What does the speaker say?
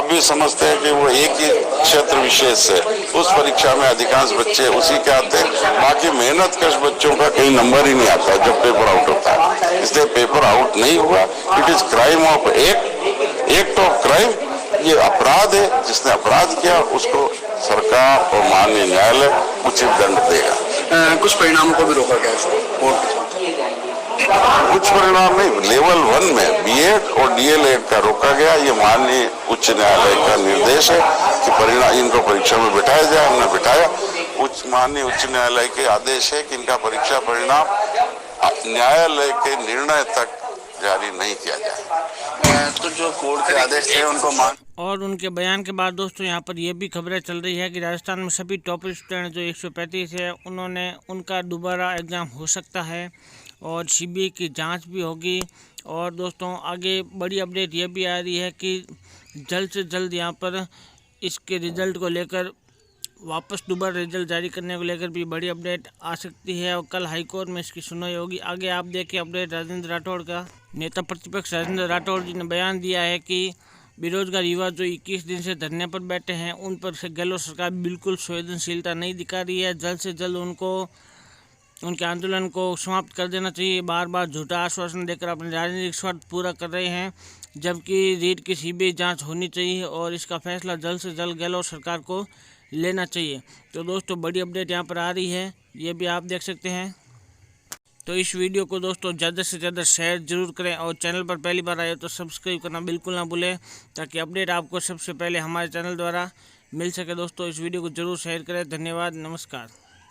आप भी समझते हैं कि वो एक ही क्षेत्र विशेष से उस परीक्षा में अधिकांश बच्चे उसी के आते हैं, बाकी मेहनत कश बच्चों का कहीं नंबर ही नहीं आता जब पेपर आउट होता है। इसलिए पेपर आउट नहीं हुआ। It is crime of act of crime. ये अपराध है, जिसने अपराध किया उसको सरकार और माननीय न्यायालय उचित दंड देगा। कुछ परिणामों को भी रोका गया कुछ परिणाम नहीं, लेवल 1 में बीएड और डीएलएड का रोका गया। ये माननीय उच्च न्यायालय का निर्देश है कि परिणाम इनको परीक्षा में बिठाया जाए। हमने बिठाया। माननीय उच्च न्यायालय के आदेश है कि इनका परीक्षा परिणाम न्यायालय के निर्णय तक जारी नहीं किया जाए। तो जो कोर्ट के आदेश थे उनको मान और उनके बयान के बाद दोस्तों यहाँ पर यह भी खबरें चल रही है कि राजस्थान में सभी टॉप स्टूडेंट जो 135 है उनका दोबारा एग्ज़ाम हो सकता है और सीबीआई की जांच भी होगी। और दोस्तों आगे बड़ी अपडेट ये भी आ रही है कि जल्द से जल्द यहाँ पर इसके रिज़ल्ट को लेकर वापस दोबारा रिजल्ट जारी करने को लेकर भी बड़ी अपडेट आ सकती है और कल हाईकोर्ट में इसकी सुनवाई होगी। आगे आप देखिए अपडेट राजेंद्र राठौड़ का। नेता प्रतिपक्ष राजेंद्र राठौड़ जी ने बयान दिया है कि बेरोजगार युवा जो 21 दिन से धरने पर बैठे हैं उन पर से गहलोत सरकार बिल्कुल संवेदनशीलता नहीं दिखा रही है। जल्द से जल्द उनके आंदोलन को समाप्त कर देना चाहिए। बार बार झूठा आश्वासन देकर अपने राजनीतिक स्वार्थ पूरा कर रहे हैं, जबकि रीट की सीबीआई जांच होनी चाहिए और इसका फैसला जल्द से जल्द गहलोत सरकार को लेना चाहिए। तो दोस्तों बड़ी अपडेट यहाँ पर आ रही है, ये भी आप देख सकते हैं। तो इस वीडियो को दोस्तों ज़्यादा से ज़्यादा शेयर जरूर करें और चैनल पर पहली बार आए तो सब्सक्राइब करना बिल्कुल ना भूलें, ताकि अपडेट आपको सबसे पहले हमारे चैनल द्वारा मिल सके। दोस्तों इस वीडियो को जरूर शेयर करें। धन्यवाद, नमस्कार।